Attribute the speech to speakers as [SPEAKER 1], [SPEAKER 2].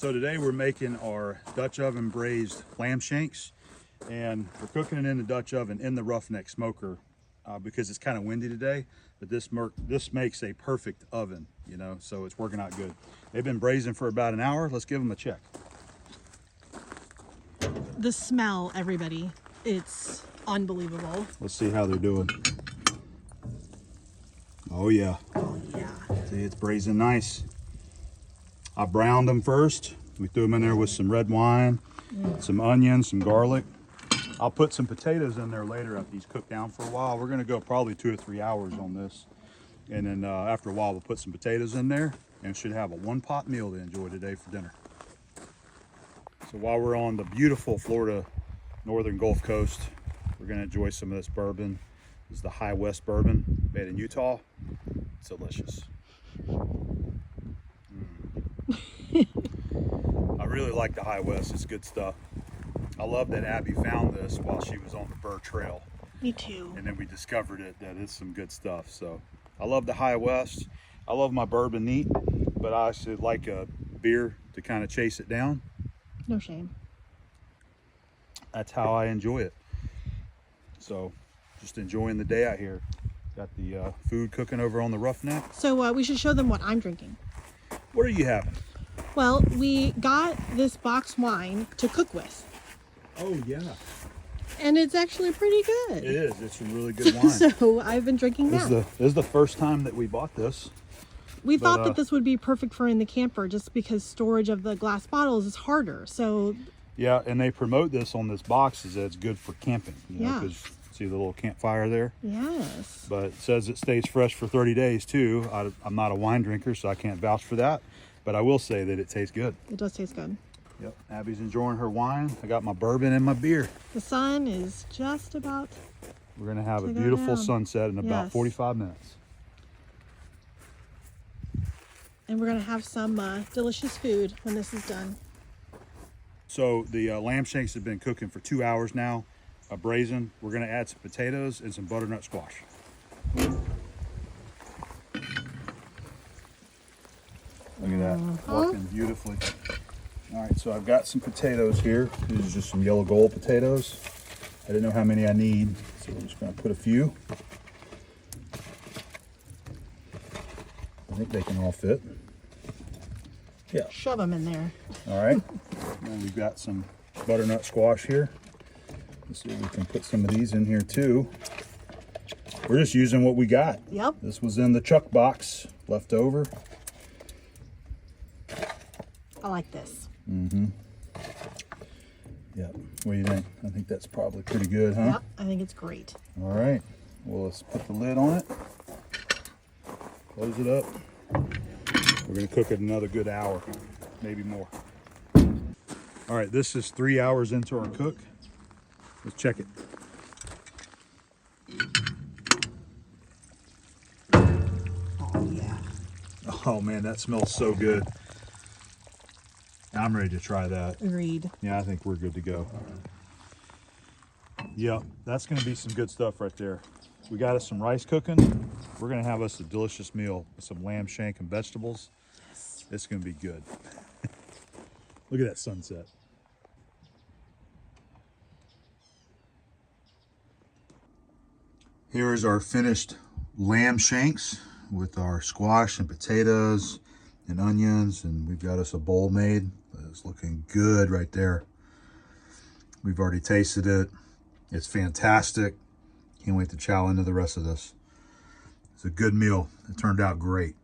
[SPEAKER 1] So today we're making our Dutch oven braised lamb shanks, and we're cooking it in the Dutch oven in the roughneck smoker because it's kind of windy today, but this makes a perfect oven, you know, so it's working out good. They've been braising for about an hour. Let's give them a check.
[SPEAKER 2] The smell, everybody, it's unbelievable.
[SPEAKER 1] Let's see how they're doing. Oh yeah.
[SPEAKER 2] Oh yeah.
[SPEAKER 1] See, it's braising nice. I browned them first. We threw them in there with some red wine, some onions, some garlic. I'll put some potatoes in there later after these cook down for a while. We're gonna go probably 2 or 3 hours on this. And then after a while, we'll put some potatoes in there and should have a one-pot meal to enjoy today for dinner. So while we're on the beautiful Florida northern Gulf Coast, we're gonna enjoy some of this bourbon. This is the High West bourbon made in Utah. It's delicious. I really like the High West. It's good stuff. I love that Abby found this while she was on the Burr Trail.
[SPEAKER 2] Me too.
[SPEAKER 1] And then we discovered it, that it's some good stuff. So I love the High West. I love my bourbon neat, but I actually like a beer to kind of chase it down.
[SPEAKER 2] No shame.
[SPEAKER 1] That's how I enjoy it. So just enjoying the day out here. Got the food cooking over on the roughneck.
[SPEAKER 2] So we should show them what I'm drinking.
[SPEAKER 1] What are you having?
[SPEAKER 2] Well, we got this box wine to cook with.
[SPEAKER 1] Oh yeah.
[SPEAKER 2] And it's actually pretty good.
[SPEAKER 1] It is. It's a really good wine.
[SPEAKER 2] So I've been drinking that.
[SPEAKER 1] This is the first time that we bought this.
[SPEAKER 2] We thought that this would be perfect for in the camper just because storage of the glass bottles is harder. So
[SPEAKER 1] yeah, and they promote this on this box as that it's good for camping. You know, because see the little campfire there?
[SPEAKER 2] Yes.
[SPEAKER 1] But it says it stays fresh for 30 days too. I'm not a wine drinker, so I can't vouch for that. But I will say that it tastes good.
[SPEAKER 2] It does taste good.
[SPEAKER 1] Yep, Abby's enjoying her wine. I got my bourbon and my beer.
[SPEAKER 2] The sun is just about.
[SPEAKER 1] We're gonna have a beautiful sunset in about 45 minutes.
[SPEAKER 2] And we're gonna have some delicious food when this is done.
[SPEAKER 1] So the lamb shanks have been cooking for 2 hours now, braising. We're gonna add some potatoes and some butternut squash. Look at that, working beautifully. All right, so I've got some potatoes here. These are just some yellow gold potatoes. I didn't know how many I need, so I'm just gonna put a few. I think they can all fit. Yeah.
[SPEAKER 2] Shove them in there.
[SPEAKER 1] All right, and we've got some butternut squash here. Let's see if we can put some of these in here too. We're just using what we got.
[SPEAKER 2] Yep.
[SPEAKER 1] This was in the chuck box left over.
[SPEAKER 2] I like this.
[SPEAKER 1] Mm-hmm. Yep. What do you think? I think that's probably pretty good, huh?
[SPEAKER 2] Yep, I think it's great.
[SPEAKER 1] All right. Well, let's put the lid on it. Close it up. We're going to cook it another good hour, maybe more. All right, this is 3 hours into our cook. Let's check it.
[SPEAKER 2] Oh, yeah.
[SPEAKER 1] Oh, man, that smells so good. I'm ready to try that.
[SPEAKER 2] Agreed.
[SPEAKER 1] Yeah, I think we're good to go. Yep, that's going to be some good stuff right there. We got us some rice cooking. We're going to have us a delicious meal with some lamb shank and vegetables. Yes. It's going to be good. Look at that sunset. Here is our finished lamb shanks with our squash and potatoes and onions, and we've got us a bowl made. It's looking good right there. We've already tasted it. It's fantastic. Can't wait to chow into the rest of this. It's a good meal. It turned out great.